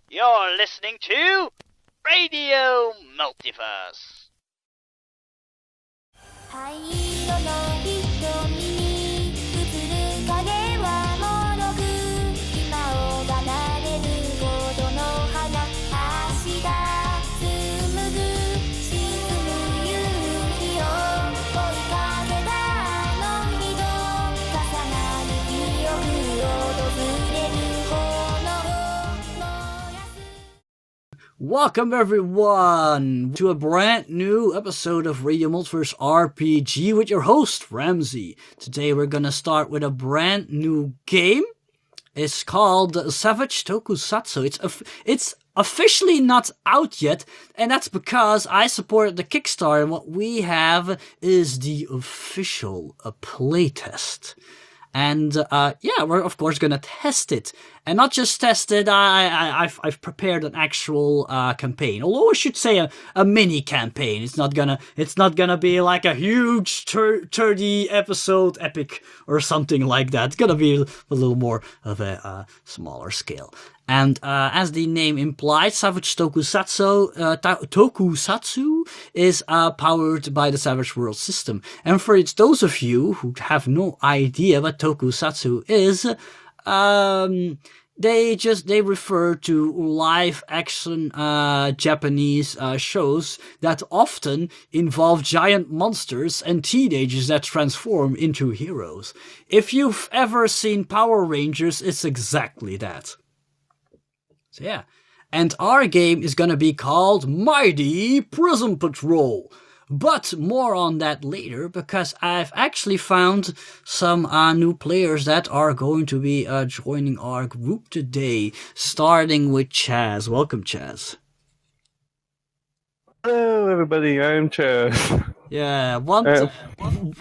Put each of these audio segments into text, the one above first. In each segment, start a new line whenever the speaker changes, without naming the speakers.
You're listening to Radio Multiverse.
灰色の瞳に映る影はもろく今を離れるほどの花足が紡ぐ沈む夕日を追いかけたあの日の重なる記憶訪れるこの燃やす
Welcome everyone to a brand new episode of Radio Multiverse RPG with your host Ramsey. Today we're gonna start with a brand new game. It's called Savage Tokusatsu. It's officially not out yet, and that's because I supported the Kickstarter, and what we have is the official playtest. And we're of course gonna test it, and not just test it. I've prepared an actual campaign. Although I should say a mini campaign. It's not gonna be like a huge 30 episode epic or something like that. It's gonna be a little more of a smaller scale. And as the name implies, Savage Tokusatsu is powered by the Savage World system. And for those of you who have no idea what Tokusatsu is, they refer to live action Japanese shows that often involve giant monsters and teenagers that transform into heroes. If you've ever seen Power Rangers, it's exactly that. So yeah, and our game is gonna be called Mighty Prism Patrol. But more on that later, because I've actually found some new players that are going to be joining our group today, starting with Chaz. Welcome, Chaz.
Hello, everybody. I'm Chaz.
Yeah,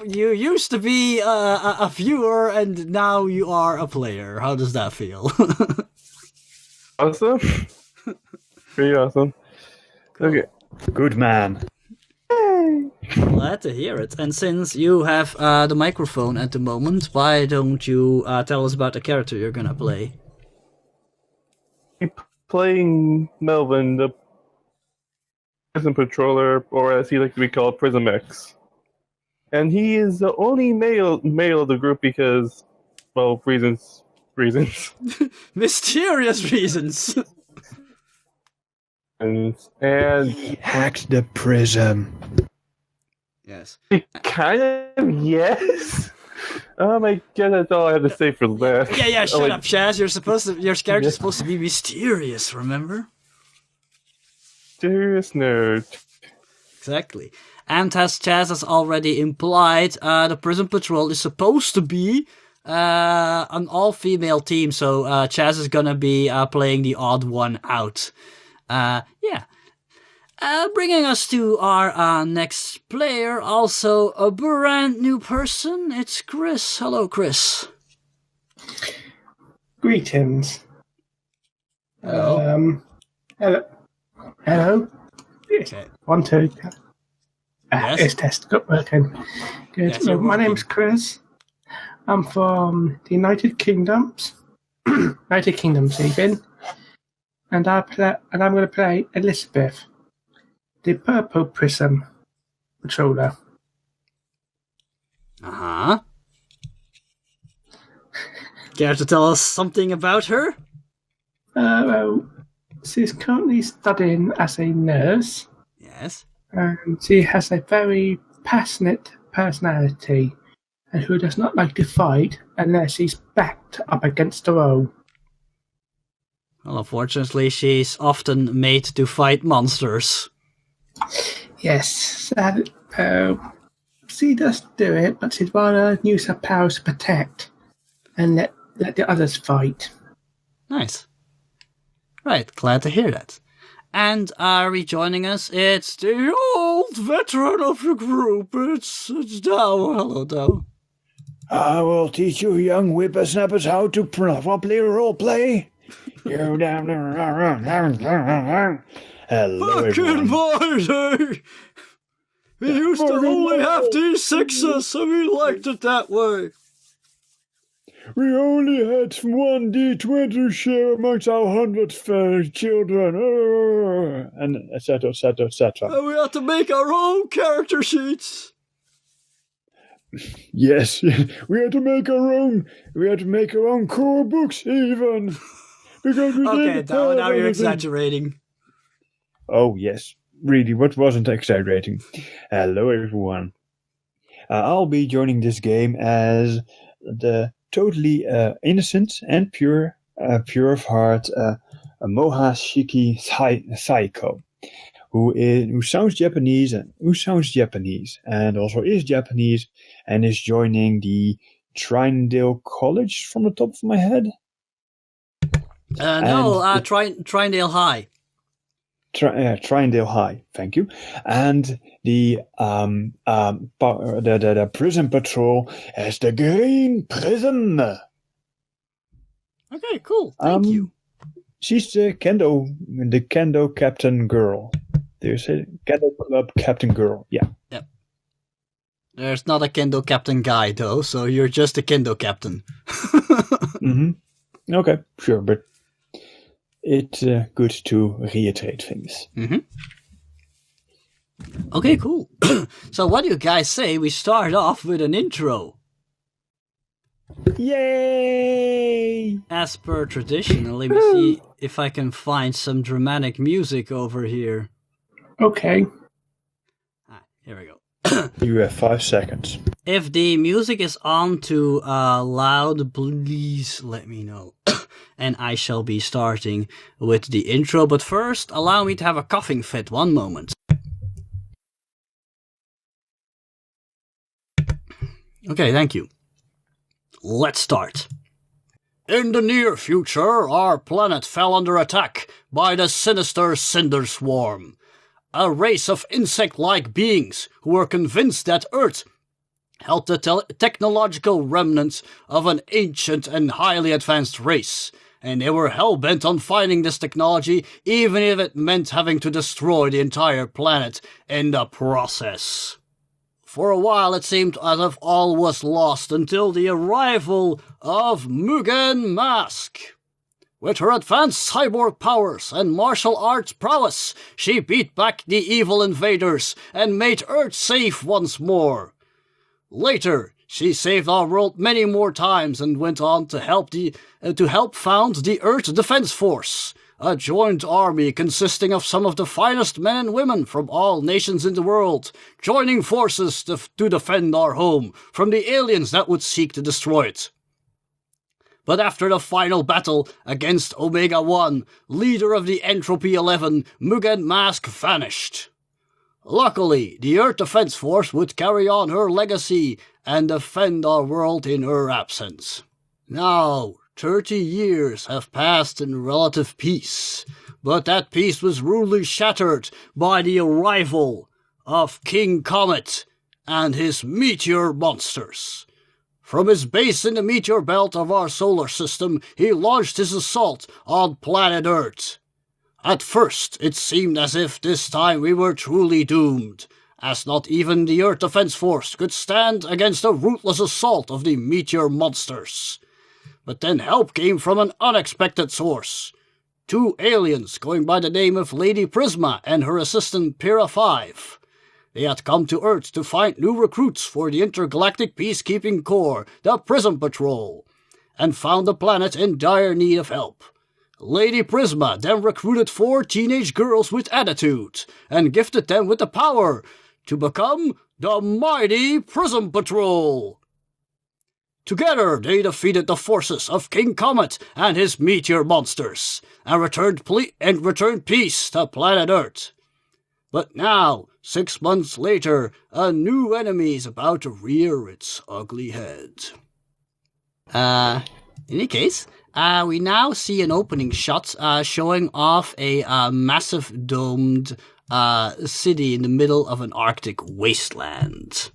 you used to be a viewer, and now you are a player. How does that feel?
Awesome. Pretty awesome. Okay.
Good man.
Glad to hear it. And since you have the microphone at the moment, why don't you tell us about the character you're gonna play?
I'm playing Melvin, the Prism Patroller, or as he likes to be called, Prism X. And he is the only male of the group because, well, reasons.
Mysterious reasons.
and
He hacked the prism.
Yes.
kind of, yes. Oh my god, that's all I have to say for that.
Yeah, shut up, Chaz. Your character's supposed to be mysterious, remember?
Serious nerd.
Exactly. And as Chaz has already implied, the Prism Patrol is supposed to be an all-female team, so Chaz is gonna be playing the odd one out. Bringing us to our next player, also a brand new person, it's Chris. Hello, Chris.
Greetings.
Hello.
Hello.
Okay.
1, 2.
Yes.
It's test. Good working. Good.
Yes, you're
My
working.
name's Chris. I'm from the United Kingdoms. United Kingdoms, even. And I'm going to play Elizabeth, the Purple Prism Patroller.
Uh-huh. Care to tell us something about her?
Well, she's currently studying as a nurse.
Yes.
And she has a very passionate personality, and who does not like to fight unless she's backed up against the wall.
Well, unfortunately, she's often made to fight monsters.
Yes, she does do it, but she'd rather use her powers to protect and let the others fight.
Nice. Right, glad to hear that. And rejoining us, it's the old veteran of the group. It's Douwe. Hello, Douwe.
I will teach you young whippersnappers how to properly roleplay. You down there. Hello,
Back in
everyone.
my day, we used to only have D6s, and we liked it that way.
We only had one D20 to share amongst our 100 children. And etc., etc., etc.
And we had to make our own character sheets.
Yes, we had to make our own. We had to make our own core books even. Because we
Okay,
didn't
now
have
you're
anything.
exaggerating.
Oh, yes. Really, what wasn't exaggerating? Hello, everyone. I'll be joining this game as the totally innocent and pure of heart Mohashiki Saiko, who sounds Japanese and also is Japanese and is joining the Trinedale College from the top of my head.
Trinedale High.
Trinedale High, thank you. And the Prism Patrol as the Green Prism.
Okay, cool. Thank you.
She's the Kendo Captain Girl. There's a Kendo Club Captain Girl. Yeah.
Yep. There's not a Kendo Captain guy though, so you're just a Kendo Captain.
Mm-hmm. Okay, sure, but it's good to reiterate things.
Mm-hmm. Okay, cool. So what do you guys say we start off with an intro?
Yay!
As per tradition, let me see if I can find some dramatic music over here.
Okay.
Here we go.
You have 5 seconds.
If the music is on too loud, please let me know. And I shall be starting with the intro, but first, allow me to have a coughing fit. 1 moment. Okay, thank you. Let's start. In the near future, our planet fell under attack by the sinister Cinder Swarm, a race of insect-like beings who were convinced that Earth held the technological remnants of an ancient and highly advanced race, and they were hell-bent on finding this technology, even if it meant having to destroy the entire planet in the process. For a while it seemed as if all was lost until the arrival of Mugen Mask. With her advanced cyborg powers and martial arts prowess, she beat back the evil invaders and made Earth safe once more. Later, she saved our world many more times and went on to help found the Earth Defense Force, a joint army consisting of some of the finest men and women from all nations in the world, joining forces to defend our home from the aliens that would seek to destroy it. But after the final battle against Omega-1, leader of the Entropy 11, Mugen Mask vanished. Luckily, the Earth Defense Force would carry on her legacy and defend our world in her absence. Now, 30 years have passed in relative peace, but that peace was rudely shattered by the arrival of King Comet and his meteor monsters. From his base in the meteor belt of our solar system, he launched his assault on planet Earth. At first, it seemed as if this time we were truly doomed, as not even the Earth Defense Force could stand against the ruthless assault of the meteor monsters. But then help came from an unexpected source. 2 aliens going by the name of Lady Prisma and her assistant Pyrrha 5. They had come to Earth to find new recruits for the intergalactic peacekeeping corps, the Prism Patrol, and found the planet in dire need of help. Lady Prisma then recruited 4 teenage girls with attitude, and gifted them with the power to become the Mighty Prism Patrol. Together, they defeated the forces of King Comet and his meteor monsters, and returned peace to planet Earth. But now, 6 months later, a new enemy is about to rear its ugly head. In any case, we now see an opening shot showing off a massive domed city in the middle of an Arctic wasteland.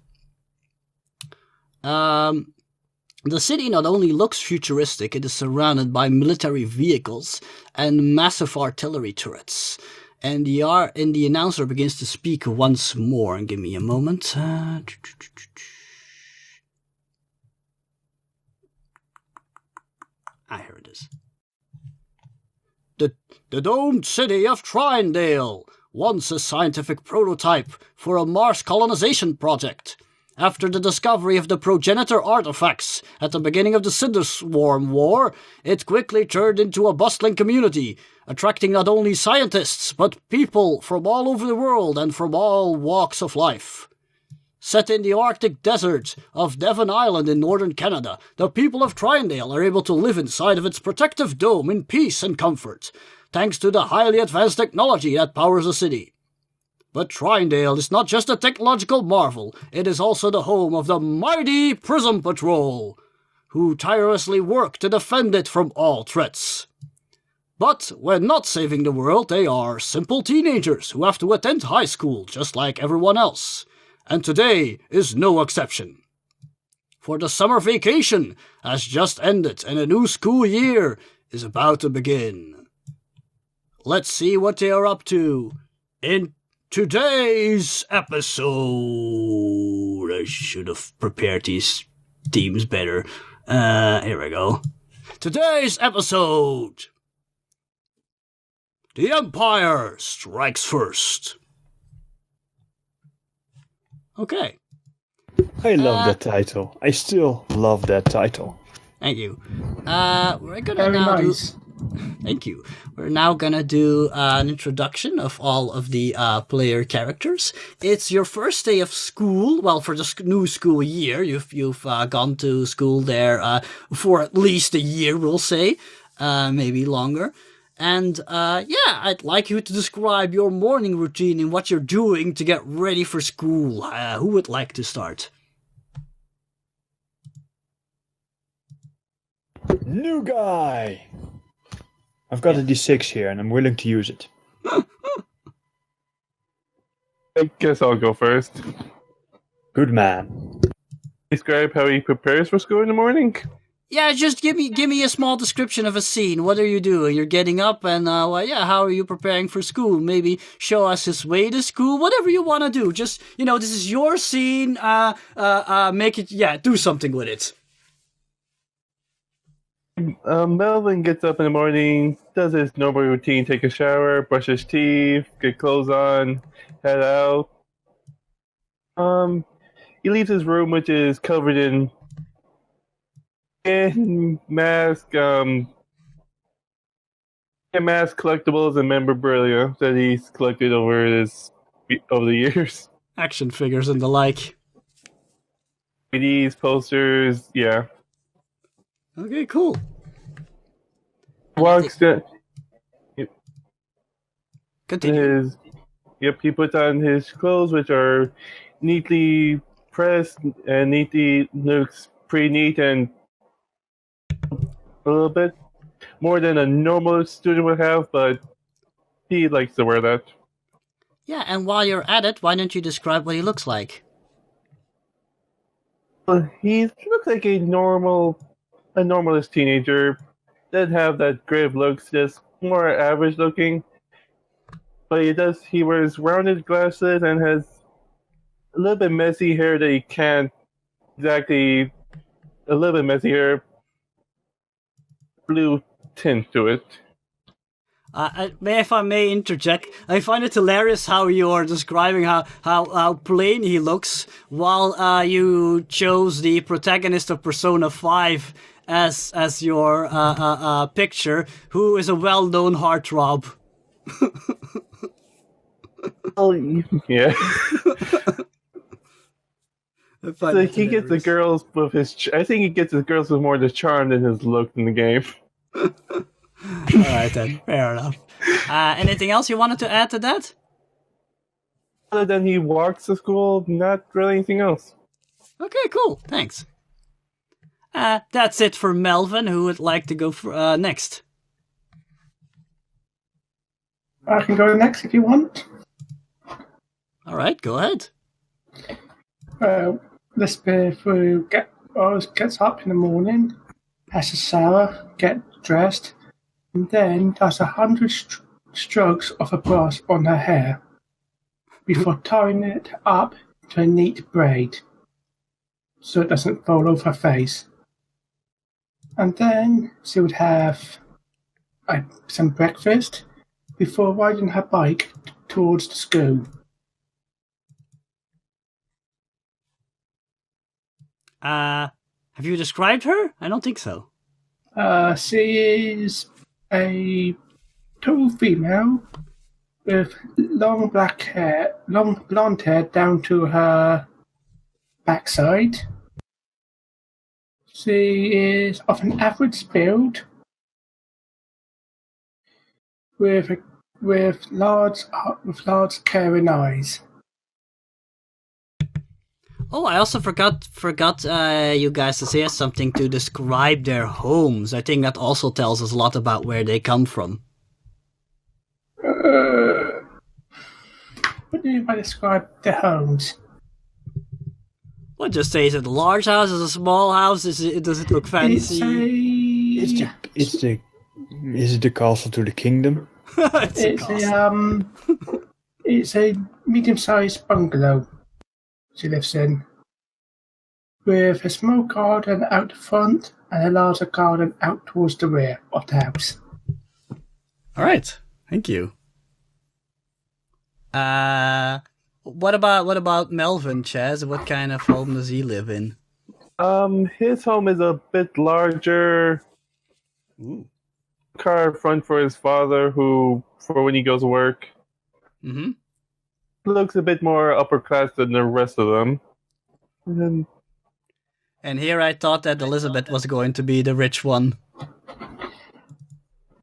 The city not only looks futuristic, it is surrounded by military vehicles and massive artillery turrets. And the announcer begins to speak once more. And give me a moment. The domed city of Trinedale, once a scientific prototype for a Mars colonization project. After the discovery of the progenitor artifacts at the beginning of the Cinder Swarm War, it quickly turned into a bustling community, attracting not only scientists, but people from all over the world and from all walks of life. Set in the Arctic desert of Devon Island in northern Canada, the people of Trinedale are able to live inside of its protective dome in peace and comfort, thanks to the highly advanced technology that powers the city. But Trinedale is not just a technological marvel, it is also the home of the Mighty Prism Patrol, who tirelessly work to defend it from all threats. But when not saving the world, they are simple teenagers who have to attend high school just like everyone else. And today is no exception. For the summer vacation has just ended and a new school year is about to begin. Let's see what they are up to in today's episode. I should have prepared these themes better. Here we go. Today's episode. The Empire Strikes First. Okay.
I love that title. I still love that title.
Thank you. We're gonna
Very
now
nice.
Thank you. We're now gonna do an introduction of all of the player characters. It's your first day of school. Well, for the new school year, you've gone to school there for at least a year, we'll say, maybe longer. And I'd like you to describe your morning routine and what you're doing to get ready for school. Who would like to start?
New guy! I've got a D6 here and I'm willing to use it.
I guess I'll go first.
Good man.
Describe how he prepares for school in the morning.
Yeah, just give me a small description of a scene. What are you doing? You're getting up and, how are you preparing for school? Maybe show us his way to school, whatever you want to do. Just, this is your scene, make it, do something with it.
Melvin gets up in the morning, does his normal routine, take a shower, brush his teeth, get clothes on, head out. He leaves his room, which is covered in mask collectibles and memorabilia that he's collected over the years.
Action figures and the like.
CDs, posters, yeah.
Okay, cool.
Walks down.
Continue.
He puts on his clothes, which are neatly pressed and looks pretty neat and a little bit more than a normal student would have, but he likes to wear that.
Yeah, and while you're at it, why don't you describe what he looks like?
Well, he looks like a normalist teenager. Doesn't have that grave looks, just more average looking. But he wears rounded glasses and has a little bit messy hair that he can't exactly, a little bit messy hair, blue tint to it.
If I may interject, I find it hilarious how you're describing how plain he looks, while you chose the protagonist of Persona 5 as your picture, who is a well-known heartthrob.
Oh, yeah. So he gets the girls with I think he gets the girls with more the charm than his look in the game.
Alright then, fair enough. Anything else you wanted to add to that?
Other than he walks to school, not really anything else.
Okay, cool, thanks. That's it for Melvin, who would like to go for, next.
I can go next if you want.
Alright, go ahead.
Lisbeth gets up in the morning, has a shower, gets dressed, and then does 100 strokes of a brush on her hair before tying it up to a neat braid so it doesn't fall off her face. And then she would have some breakfast before riding her bike towards the school.
Have you described her? I don't think so.
She is a tall female with long blonde hair down to her backside. She is of an average build with large caring eyes.
Oh, I also forgot you guys to say something to describe their homes. I think that also tells us a lot about where they come from.
What do you mean by describe the homes?
Well, just say, is it a large house? Is it a small house? Does it look fancy?
Is it the castle to the kingdom?
It's a medium-sized bungalow she lives in, with a small garden out the front and a larger garden out towards the rear of the house.
All right, thank you. What about Melvin, Chaz? What kind of home does he live in?
His home is a bit larger.
Ooh.
Car front for his father, who, for when he goes to work, looks a bit more upper class than the rest of them.
And here I thought that Elizabeth was going to be the rich one.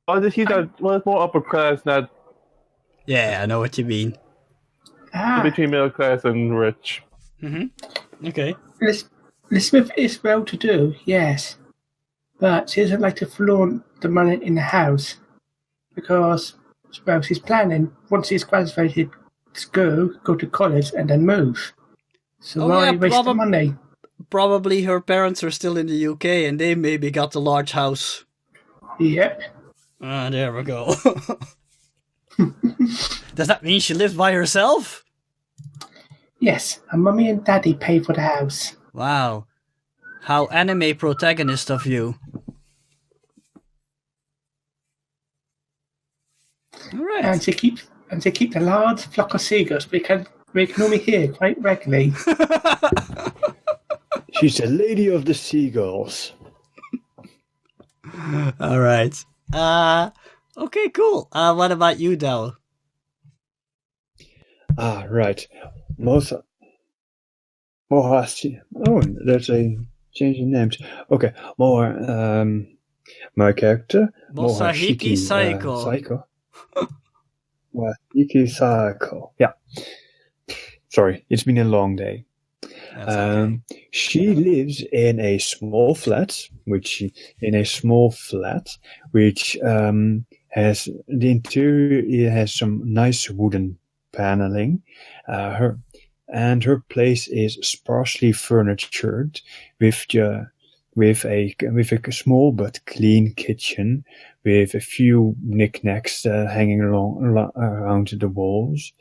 Oh, he's not. Well, it's more upper class, not.
Yeah, I know what you mean.
Between middle class and rich.
Okay.
Elizabeth is well-to-do, yes, but she doesn't like to flaunt the money in the house because, well, she's planning, once she's graduated school, go to college and then move. So why waste the money?
Probably her parents are still in the UK and they maybe got a large house.
Yep.
There we go. Does that mean she lives by herself?
Yes, and Mummy and Daddy pay for the house.
Wow. How anime protagonist of you. Alright.
And she keeps a large flock of seagulls we can only hear quite regularly.
She's the lady of the seagulls.
Alright. Okay, cool. What about you, Douwe?
Right. There's a change in names. Okay, my character,
Mohashiki Saiko.
Mohashiki Saiko. Yeah. Sorry, it's been a long day.
Okay.
She lives in a small flat, which has the interior. It has some nice wooden paneling. Her place is sparsely furnitured, with a small but clean kitchen, with a few knickknacks hanging around the walls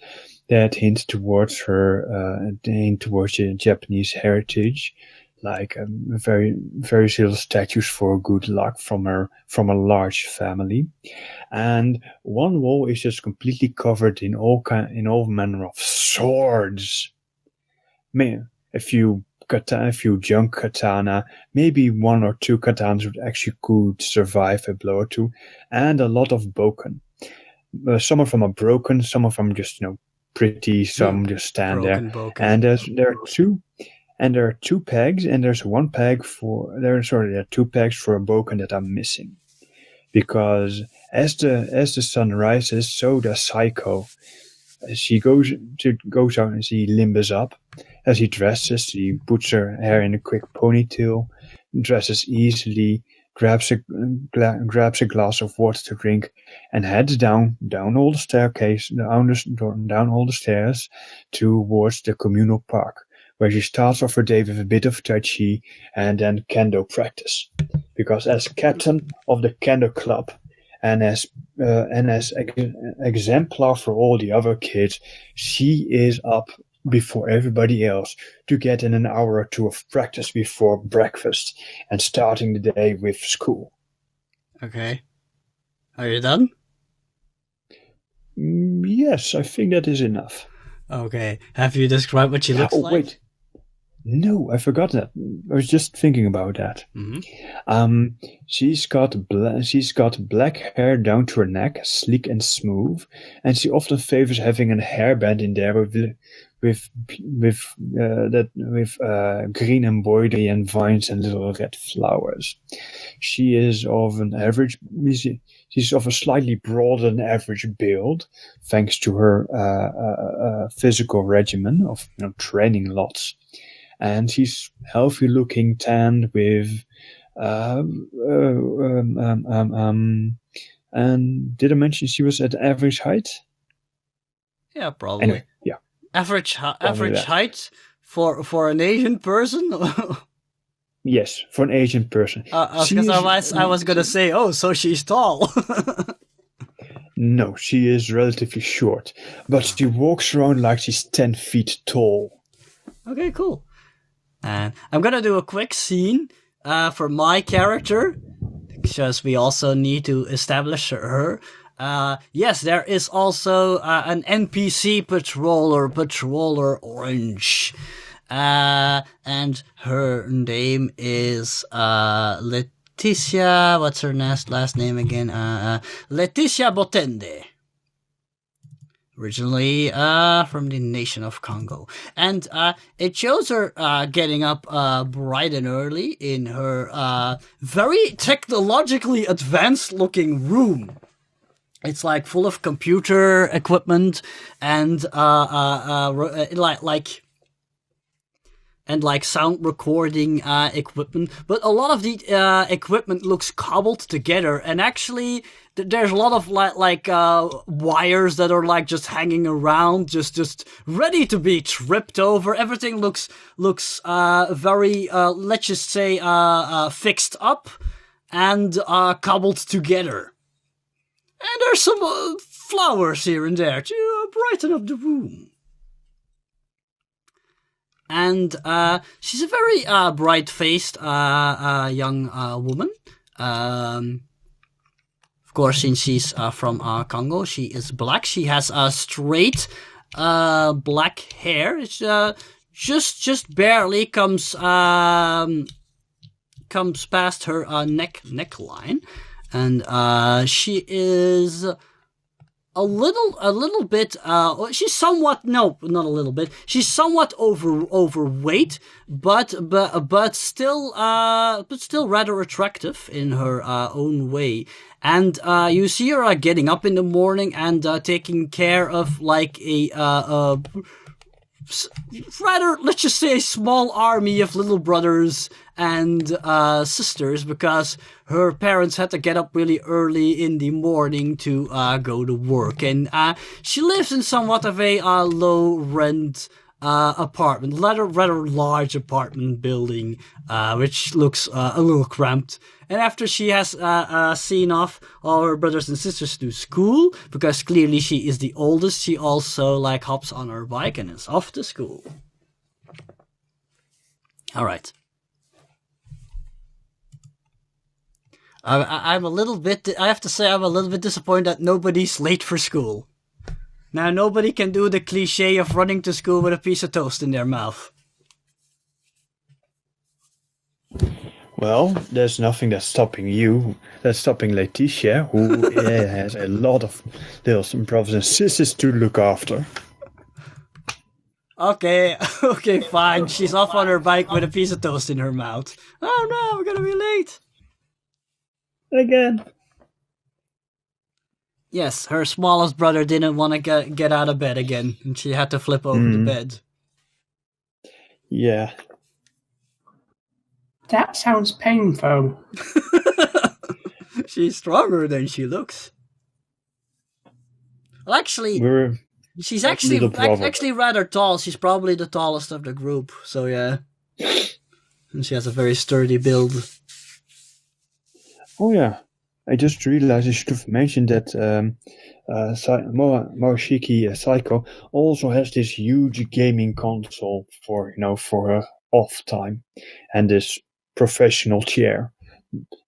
that hint towards the Japanese heritage, like very little statues for good luck from a large family, and one wall is just completely covered in all manner of swords. A few junk katana, maybe one or two katanas would actually could survive a blow or two, and a lot of boken. Some of them are broken, some of them just pretty, some just stand there.
Boken.
And there are two pegs, and there are two pegs for a boken that are missing, because as the sun rises, so does Psycho. As she goes out and she limbers up. As he dresses, she puts her hair in a quick ponytail, dresses easily, grabs a glass of water to drink, and heads down all the stairs towards the communal park, where she starts off her day with a bit of Tai Chi and then kendo practice. Because as captain of the kendo club, and as exemplar for all the other kids, she is up before everybody else to get in an hour or two of practice before breakfast and starting the day with school.
Okay. Are you done?
Yes, I think that is enough.
Okay. Have you described what she looks like?
Wait. No, I forgot that. I was just thinking about that.
Mm-hmm.
She's got black hair down to her neck, sleek and smooth, and she often favors having a hairband in there with green embroidery and vines and little red flowers. She is of an average. She's of a slightly broader than average build, thanks to her physical regimen of training lots. And she's healthy looking, tan with and did I mention she was at average height?
Yeah, probably.
Anyway, yeah.
Average height for an Asian person?
Yes, for an Asian person.
Because I was gonna say, so she's tall.
No, she is relatively short, but she walks around like she's 10 feet tall.
Okay, cool. And I'm gonna do a quick scene for my character, because we also need to establish her. Yes, there is also an NPC patroller Orange. And her name is Leticia. What's her last name again? Leticia Botende. Originally from the nation of Congo. And it shows her getting up bright and early in her very technologically advanced looking room. It's like full of computer equipment and like sound recording equipment, but a lot of the equipment looks cobbled together, and actually there's a lot of like wires that are like just hanging around, just ready to be tripped over. Everything looks very let's just say fixed up and cobbled together. And there's some flowers here and there to brighten up the room. And she's a very bright-faced young woman. Of course, since she's from Congo, she is black. She has straight black hair. It's just barely comes past her neckline, and she is a little bit, she's somewhat, no, not a little bit, she's somewhat overweight, but still rather attractive in her own way. And you see her getting up in the morning and taking care of like a rather, let's just say, a small army of little brothers and sisters, because her parents had to get up really early in the morning to go to work. And she lives in somewhat of a low rent apartment, rather large apartment building, which looks a little cramped. And after she has seen off all her brothers and sisters to school, because clearly she is the oldest, she also like hops on her bike and is off to school. All right. I'm a little bit, I have to say, I'm a little bit disappointed that nobody's late for school. Now, nobody can do the cliche of running to school with a piece of toast in their mouth.
Well, there's nothing that's stopping you. That's stopping Leticia, who has a lot of little brothers and sisters to look after.
Okay, fine. She's off on her bike with a piece of toast in her mouth. Oh no, we're gonna be late.
Again.
Yes, her smallest brother didn't want to get out of bed again, and she had to flip over the bed.
Yeah.
That sounds painful.
She's stronger than she looks. Well, actually, she's actually rather tall. She's probably the tallest of the group, so yeah. And she has a very sturdy build.
Oh yeah, I just realized I should have mentioned that Moshiki Saiko also has this huge gaming console for her off time, and this professional chair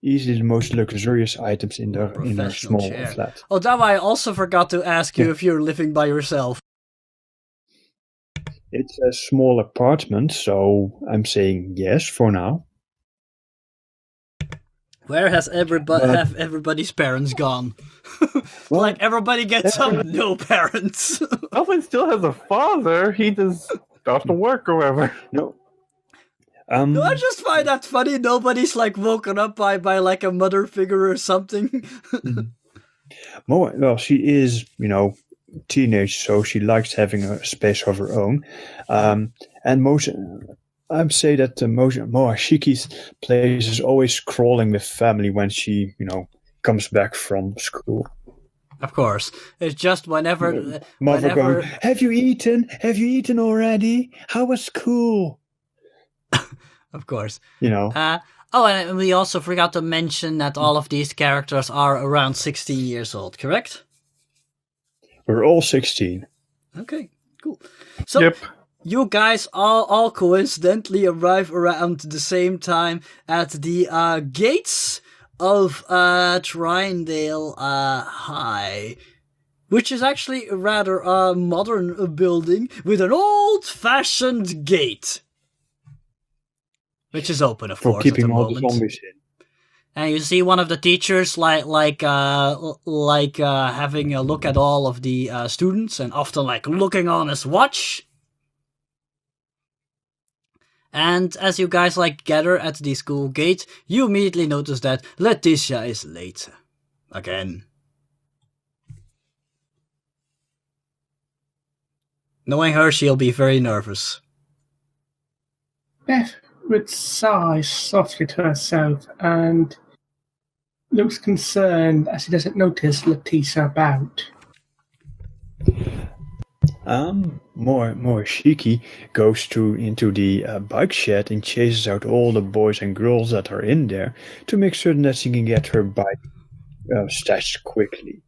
easily the most luxurious items in her
Professional
small
chair.
flat.
Oh, Douwe, I also forgot to ask you
Yeah.
if you're living by yourself.
It's a small apartment, so I'm saying yes for now.
Where has
But-
have everybody's parents gone?
Well,
Like everybody gets some no parents.
Melvin still has a father. He just off to work or whatever.
No.
No, I just find that funny. Nobody's like woken up by like a mother figure or something.
Well, she is, teenage, so she likes having a space of her own. And I'd say that Moashiki's place is always crawling with family when she, comes back from school.
Of course, it's just
Mother
whenever
going, Have you eaten? Have you eaten already? How was school?
of course.
Oh,
and we also forgot to mention that all of these characters are around 16 years old, correct?
We're all 16.
Okay, cool. So
Yep.
you guys all coincidentally arrive around the same time at the gates of Trinedale High, which is actually a rather modern building with an old-fashioned gate, which is open, of
For
course, at the
keeping all the
moment.
zombies in.
And you see one of the teachers having a look at all of the students, and often looking on his watch. And as you guys gather at the school gate, you immediately notice that Letitia is late again. Knowing her, she'll be very nervous.
Beth would sigh softly to herself and looks concerned as she doesn't notice Letitia about.
Shiki goes into the bike shed and chases out all the boys and girls that are in there to make certain that she can get her bike stashed quickly.